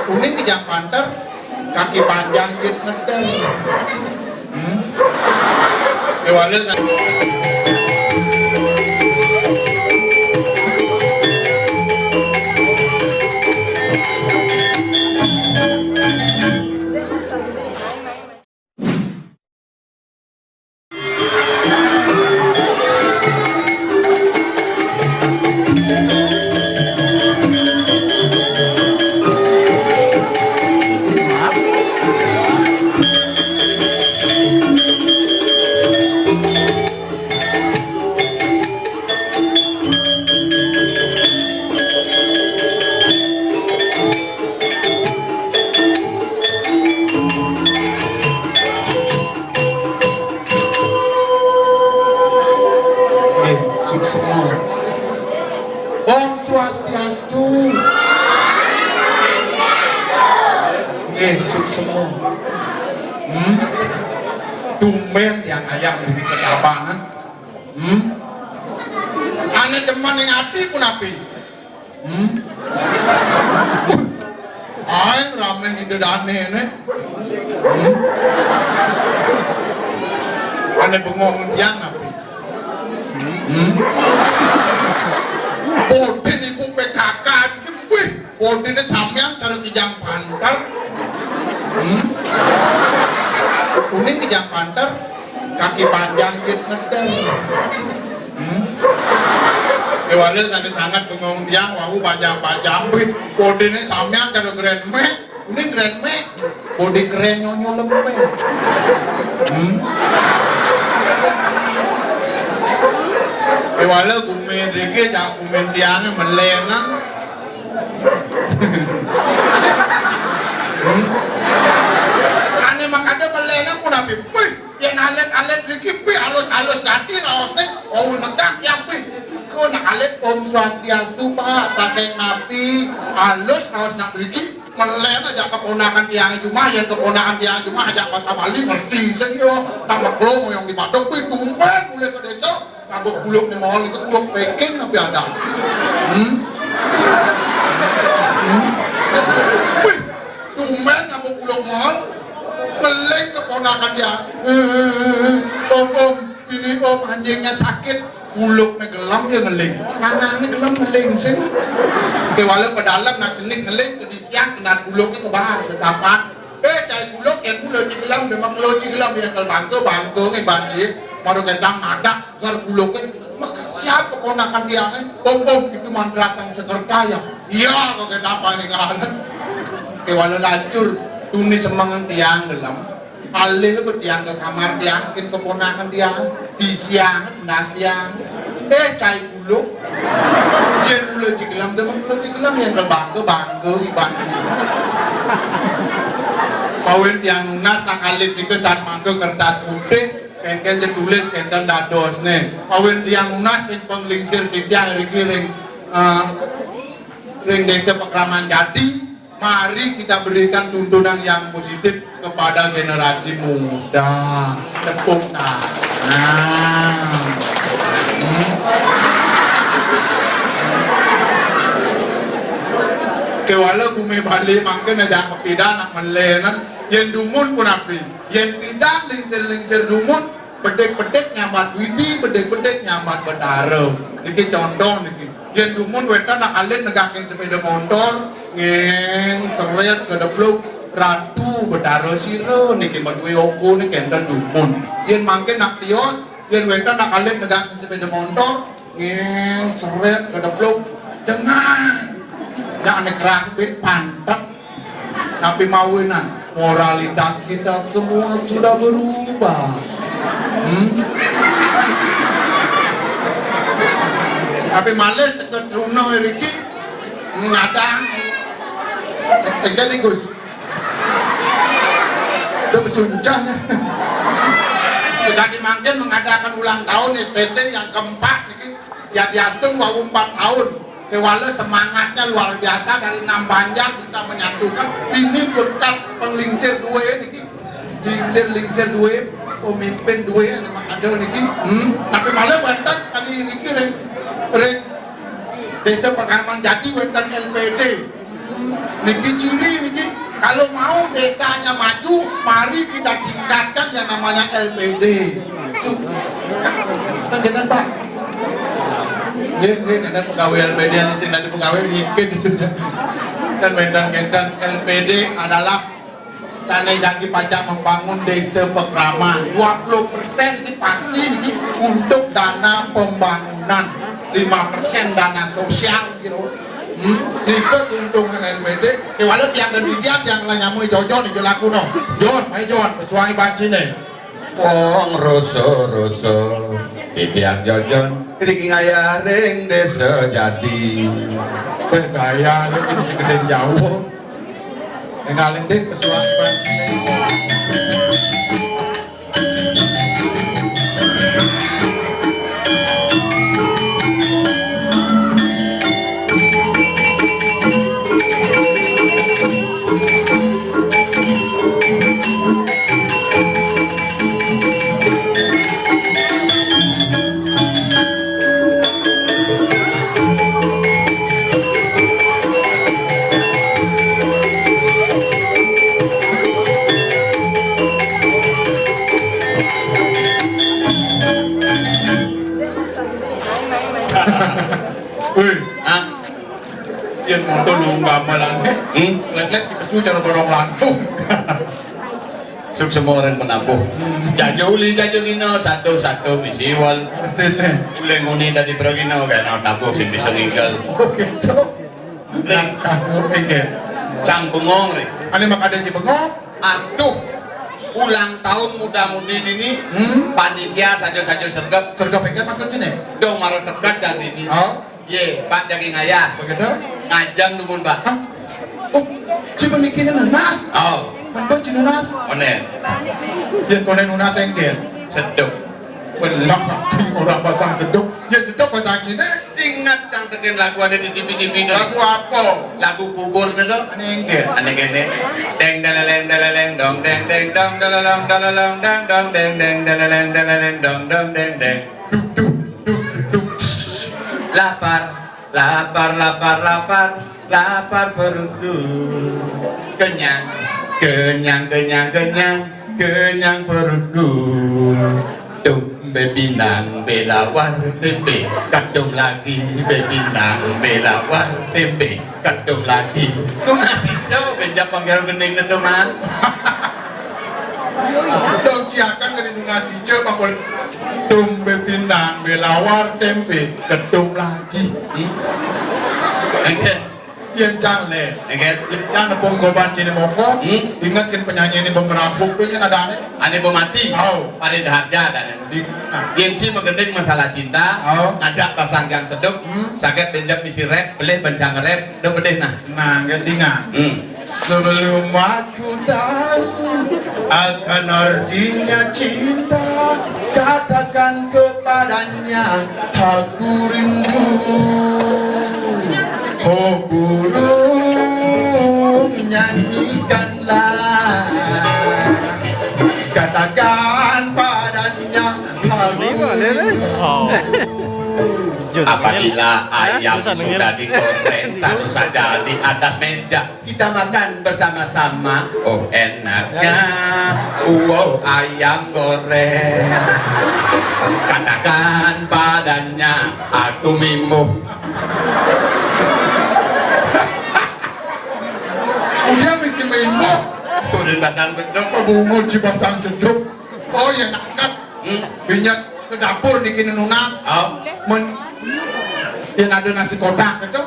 Kuning kijang panter, kaki panjang kit ngedel. Kewalil kan? Om Swastiastu. Suksemo. Tumben yang ayam di ketabanan. Ane demen yang hati pun api. Ay ramen ide dane ne. Ane bengong tiang api. Bodin ibu PKK wih, bodinnya sampean cara kijang panter. Kuning kijang panter, kaki panjang kit ngedel. Kewalil tadi sangat bengong tiang, wahu panjang wih, bodinnya sampean cara keren meh. Ini keren meh, bodi keren nyonyo lempe. Kewalil kumen dikit, jangan kumen tiangnya melena. Ane makanya melena pun api, wih, yang alet dikit, wih, halus ganti, raosnya, oh negak yang wih. Kau nak alet Om Swastiastu pak, saking napi, halus, raos nak dikit, melena aja keponakan tiangnya cuma, yang keponakan tiangnya cuma, aja pas awali ngerti, saya nama klomo yang di Badung, wih, tumben mulai ke desa. Kabuk buluk di mall itu buluk Peking tapi ada. Wih, tumben kabuk buluk mall, ngeleng keponakan dia. Om, ini om anjingnya sakit, buluknya gelam dia ngeleng. Nanangnya gelam ngeleng sih. Kewala pedalam nak jenik ngeleng ke di siang kena buluknya ke bahar sesapat. Cai buluk yang buluk cigelam demak lo cigelam yang kelbangke ngebanjir. Maru kendang nadak segar buluknya maka siap keponakan dia om itu mandrasang segar kaya iya kok kendang apa ini kanan kewala lancur tuni semangan tiang gelam alih ke tiang ke kamar tiang kin keponakan dia di siang nas tiang cai buluk yang buluk cigelam demak lo cigelam yang kelbangke ibanji kawin tiang lunas tak alit di kesan mangke kertas putih kengken ditulis kenten dados nih kawin tiang lunas ning penglingsir tiang ring desa Pekraman Jati. Mari kita berikan tuntunan yang positif kepada generasi muda. Tepuk tangan. Kewala kume bali mangken aja kepidan nak melenan yen dumun pun api yen pidan lingsir dumun bedek nyamat widi bedek nyamat bedaro niki contoh niki yen dumun wetan nak alin negakin sepeda motor ngeng seret kedebluk ratu bedaro siro niki madwe opo niki enten dumun yen mangken nak tios yen wetan nak alin negakin sepeda motor ngeng seret kedebluk dengan jangan keras bet pantat tapi mawinan moralitas kita semua sudah berubah. Tapi males ke Truno Riki ngadang jadi Gus udah bersuncahnya jadi mungkin mengadakan ulang tahun STT yang keempat ya diastung 4 tahun. Kewala semangatnya luar biasa dari 6 Banjar bisa menyatukan ini berkat penglingsir dua ini lingsir dua pemimpin dua yang ada ini tapi malah bantat kali ini ring desa Pekraman Jati bantat LPD Niki ciri niki. Kalau mau desanya maju, mari kita tingkatkan yang namanya LPD. Tengenan Pak. Nggih, kan pegawai LPD yang sing nanti pegawai bikin. Dan medan-medan LPD adalah sana jagi pajak membangun desa pekraman 20% ini pasti ini untuk dana pembangunan, 5% dana sosial gitu. Itu keuntungan LPD. Walau tiang dan bijian yang lainnya mau jojon itu laku no. Jon, mai Jon, pesuai banci nih. Wong roso titiang jojon iki ngayaring desa jadi Gaya lu cini segede jauh. Ngalin deh pesuai banci nih. Yang motor lu nggak malang, lihat pesu cara borong lantung. suk semua orang penabuh jajuli jajulino satu-satu misiwal uleng uni tadi beragino kan nabuh sing bisa nginggal Oke, cok. Oke. cang bengong ri Ane makanya si bengong. aduh ulang tahun muda-mudi ini panitia saja-saja sergap Sergap ikan maksud sini. dong marah tekat dan ini Oh, ye pak jagi ngayah begitu. ngajang dumun pak Hah? Oh, cuma mikirin nunas. oh Mantu cina nunas. onen Yang konen nunas engkel. seduk Belak hati orang pasang seduk. Yang seduk pasang cina. ingat cang teken lagu ada di TV Lagu apa? lagu kubur nih tuh Ane engkel. aneh gini deng dalaleng dong deng deng dong dalalong dang dong deng deng dalaleng dong dong deng deng Duk duk duk duk. lapar perutku kenyang perutku tumbe pinang belawar tempe kadung lagi bebinang belawar tempe kadung lagi ku nasi jauh benjak panggil gening itu mah Dong ciakan ke nasi je bakul tumbe pinang belawar tempe kedung lagi. Engke Yang cangle. engke Yang nepung goban cini moko. Ingatkan penyanyi ini bermerabuk tuh yang ada aneh. ane bo mati Oh. pada daharja dan yang ci mengendeng masalah cinta Oh. ngajak pasanggan seduk sakit benjak misi rep beleh bencang rep do bedeh nah Nah, ketinggal. Sebelum aku tahu akan artinya cinta, katakan kepadanya aku rindu. Oh burung nyanyikanlah, katakan padanya aku rindu. apabila ayam sudah digoreng taruh saja di atas meja kita makan bersama-sama oh enaknya ayam goreng katakan padanya aku mimuh Udah mesti mimbo. turun basang bedok Pebungut si pasang seduk. Oh ya nakat. Binyak ke dapur bikin nunas. oh Yang ada nasi kotak itu.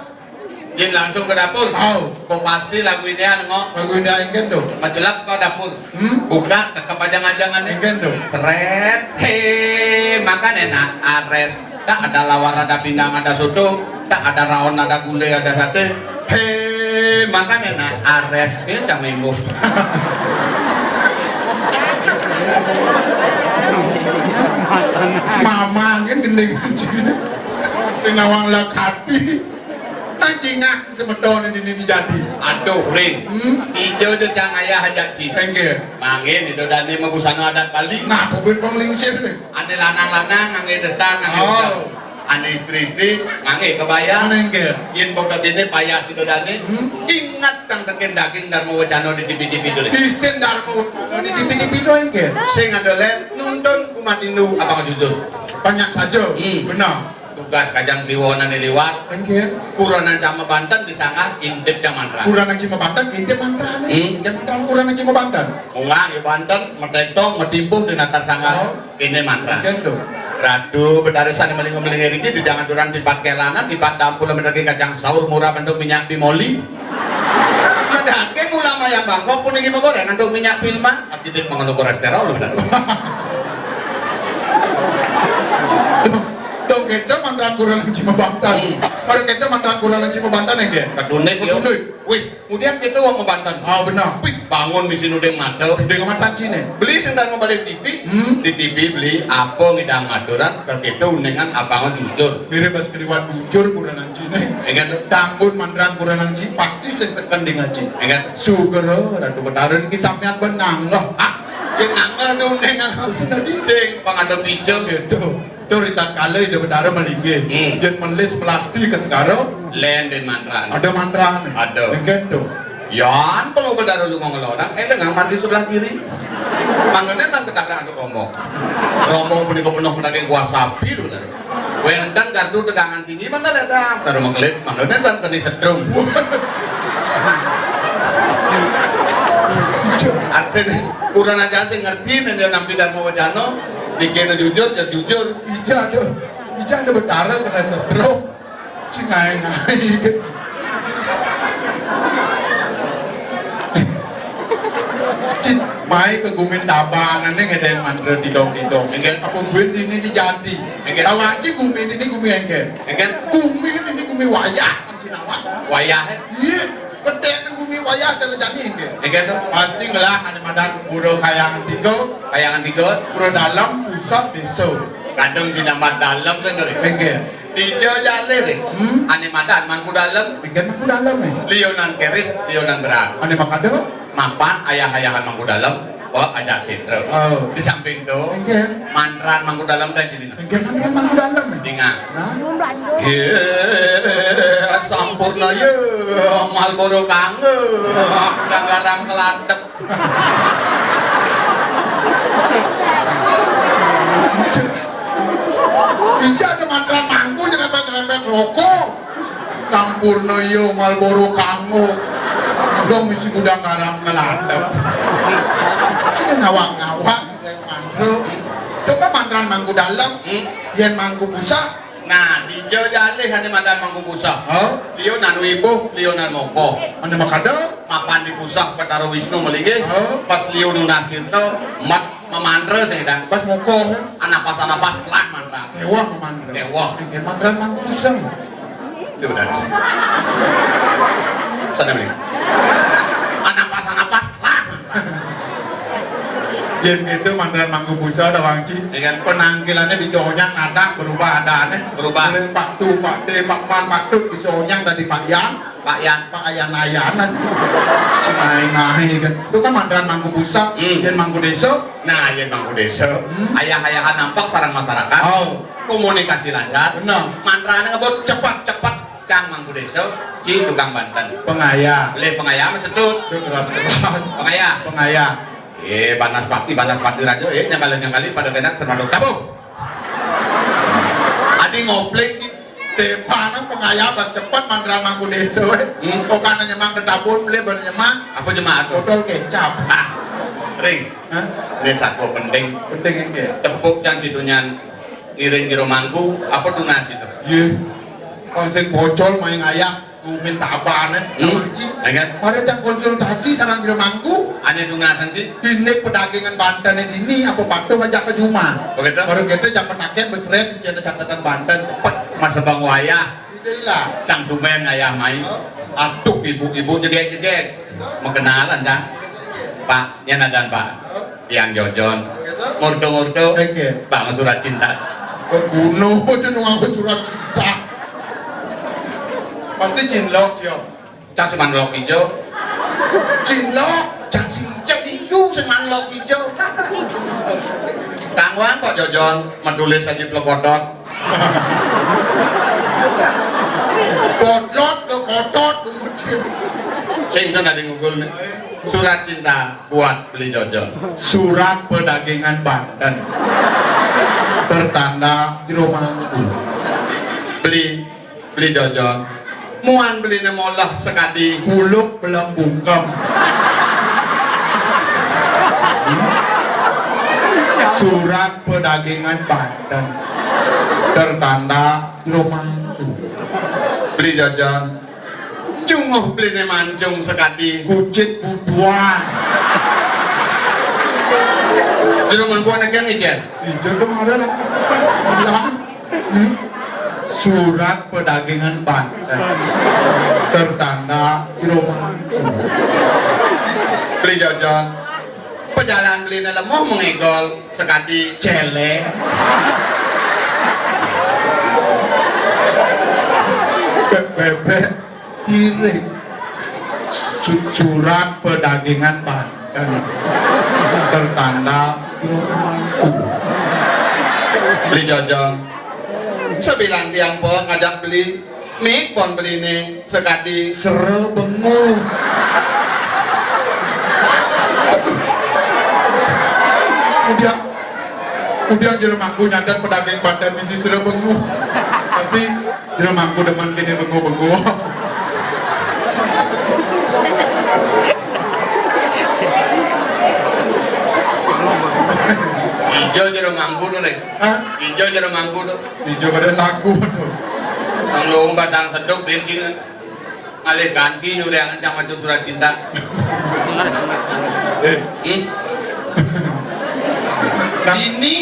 yang langsung ke dapur Oh, kok pasti lagu ini nengok lagu ini ingin tuh. majelak ke dapur buka ke pajang-ajangan Ingin tuh. seret makan enak ares tak ada lawar ada pindang ada soto tak ada rawon ada gulai ada sate makan enak ares ini cang minggu Mama kan gendeng anjing. Sing nawang lakati. Nancingak semedon ini jadi. aduh ring hijau tuh cang ayah hajak ci Engke. mangin itu dani mau busana adat Bali Nah, pupin penglingsir nih. ane lanang-lanang ngangge destar ngangge Oh. destar ane istri-istri ngange kebayang Mana engke? yen bodo dene payah sido dane ingat kang teken daging Darmo Wacana di TV-TV itu Isin Darmo di TV do engke. sing adolen nonton kumatinu apa jujur Banyak saja. Benar. tugas kajang kliwonan liwat Engke. kuronan Cama Banten disangka intip Camantra Kurang nang Cima Banten, inte mantra nih. Inte mantra kurang nang Cima Banten. unga ya Banten medekto medimpuh di natar sangka ini mantra Engke. radu bedarisan meling-meling iki di jangan duran di pakelanan di padampul mendaki kacang sahur murah bentuk minyak bimoli ngedake ulama yang bangkok pun iki goreng ngandung minyak filma akibat mengandung kolesterol benar Dong kita mantan kurang nang Cima Banten. Kalau kita mantan kurang nang Cima Banten engke. kedunik yo wih kemudian kita wong Banten Ah benar. wih bangun di sini udah madel Dengan mantan Cina. beli sendal membalik TV di TV beli apa ngidang maduran kegitu dengan abang jujur Mirip pas keliwat bujur kurang nang Cina. ingat tuh Tanggun mantan kurang nang Cina pasti sekending ngaji. ingat Sugero ratu betarun iki sampean benang loh. yang nanggal duning sing pangandang hijau Gitu. Itu ritan kali dia betarun melinggi. Jen melis melasti ke segaro len dan mantra ada mantra nih. Ada. Engke tuh. yan kalau benar lu ngomong orang ngamar di sebelah kiri manggilnya nang ketakran untuk romo punya penuh daging kuah sapi lu benar wendan gardu tegangan tinggi mana datang taruh mengkelip manggilnya dan kena setrum artinya kurang aja sih ngerti dan dia nampi Darmo Wacana dikena jujur ya jujur Ija ada betara kena setrum. Cingai gitu. Cin, mai ke gumin tabanan nih ngedeng mantra di dong. Engke. Apa gumin ini dijadi? Engke. Tawaci gumin ini gumin engke. kan Gumin ini gumin wayah kan Cinawa. wayah Iya, gede kan gumin wayah dan jadi engke. kan tuh Pasti ngelah ane madan pura kayangan tiga, kayangan tiga pura dalam pusat desa. kadang si nama dalam kan dari Engke. hijau jale deh ane madan mangku dalam Engke mangku dalam lionan keris lionan berat Ane makado? mapan ayah-ayahan mangku dalam oh ada sitro Oh. di samping tuh Engke. mantran mangku dalam dan jadi Engke mantan mangku dalam tinggal Nah, sampurna ye Malboro kange udah garang keladep Ija ada mantra mangku nyerempet-nyerempet rokok. Sampurna yo Malboro kamu. Dong misi gudang garam keladep. Cina ngawang-ngawang dari mantra. Itu kan mantran mangku dalam. Yen mangku pusat. nah hijau jale hanya madan mangku pusat Oh, lionan wibuh lionan moko ane makado? mapan di pusat Petaro Wisnu melige pas liu nunas gitu mat memantra saya dan Pas moko. anapas telah mantra Tewah mantra. Tewah. Yen mantran mangku pusat. itu udah di sini sana beli anapas telah mantra Yen gitu mantran mangku pusat ada wangci. ya kan Penanggilannya bisa onyang ada berubah adanya. Berubah. Mulai Pak Tu, Pak T, Pak Man, Pak Tut bisa onyang dari Pak Yang. Pak Yan Pak Ayan-ayanan Cinaing-naing kan itu kan mandaran mangku pusat dan mangku desa nah ya mangku desa ayah-ayahan nampak sarang masyarakat oh komunikasi lancar benar mantranya ngebut cepat cang mangku desa ci tukang Banten pengaya beli pengayam setut itu keras-keras pengaya panas pakti raja nyangkali pada genak sermaduk tabung adi ngoplek Sepanang pengaya pas cepat mandaran mangku desa kok kanan nyemang ke dapur beli baru nyemang apa jemaat tuh botol kecap ring hah ini satu penting penting ini tepuk cang citunyan ngiring jero mangku apa tunas itu iya konsep bocol main ayak minta apaan kan pada cang konsultasi sarang jero mangku ane tunasan sih ini pedagangan Banten ini apa patuh aja ke Juma begitu baru kita jam penaken besret di catatan Banten masa bang wayah itu lah cang dumen ayah main aduh ibu-ibu jegek mengenalan cang pak nyanadan pak yang jojon ngurdo bang surat cinta ke gunung itu nunggu surat cinta pasti cinlok yo cang seman lok hijau cinlok cang si cek itu seman lok hijau kangwan kok jojon menulis aja plekodot Potlot ke kotot kemudian. Sing sana di Google nih. Surat cinta buat beli Jojon. Surat pedagangan Banten. Tertanda jero mangku. Beli Jojon. Muan beli nemolah sekadi. Kuluk belum bungkem. Surat pedagangan Banten. Tertanda jero mangku. Beli Jojon. Cunguh beli mancung sekadi. Kucit butuan. Jero mangku anak yang ijen. Ijo kemarin lah. Nih. Surat pedagangan Banten. Tertanda jero mangku. Beli Jojon. Pejalan beli lemoh mengegol sekadi celek. Bebek kirim surat pedagangan Banten tertanda jero mangku. Beli Jojon. Sebilang tiang po ngajak beli mik pon beli nih sekadi Sere bengu. Udah jero mangku nyadat pedagang Banten misi sere bengu. Pasti jero mangku demen kini bengu-bengu. hijau jero mangku tuh deh. Hah? Hijau jero mangku tuh. Ijo pada laku tuh. Kalau basang sedok bensin alih ganti nyuri yang sama surat cinta. Nah, Ini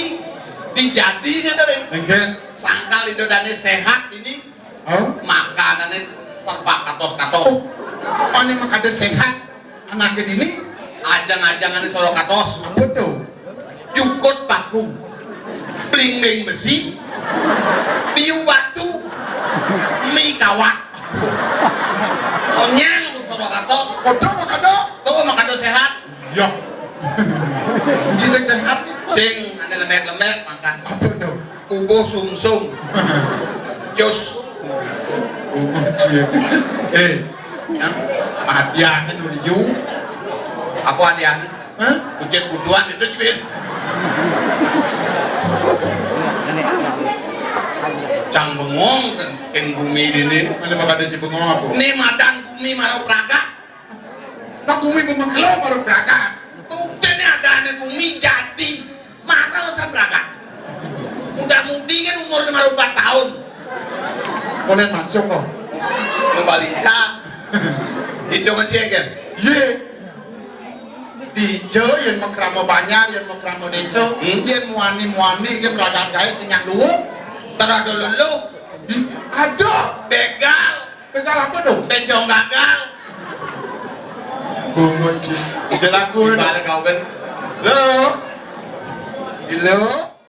dijadinya tadi engket. sangkal itu dani sehat ini Oh, makanannya serba katos-katos. oh, mana makanya sehat anaknya ini? Ajang-ajangannya sorok katos. Apa tuh? Jukut baku, pelingling besi, piu batu, mie kawat, onyang tuh sorok katos. Kodok makado? Tuh makado sehat. Ya. Uji sehat nih. Sing ada lemek-lemek makan. Apa tuh? Ubo sumsum, jus. Uji. Yang hadiahnya dulu you. Apa hadiahnya? Hah? Ujian buduan itu cibir. Cang bengong kan keng bumi ini. Mana makanya cibengong aku? Ini madan bumi marau praga. Nak bumi pemaklo baru berangkat. Tuh ini ada bumi jadi marau sabraga. Mudah-mudi kan umur 54 tahun. Boleh masuk kok. Membalita. Itu kecil kan? Ye. Di Jo yang makramo banyak, yang makramo desa, yang muani yang beragam guys yang lu. Serah dulu lu. Ada. Begal. Pegang apa dong? Bencong gagal. Bungo cik. Jelaku. Balik kau kan? Lo. Lo.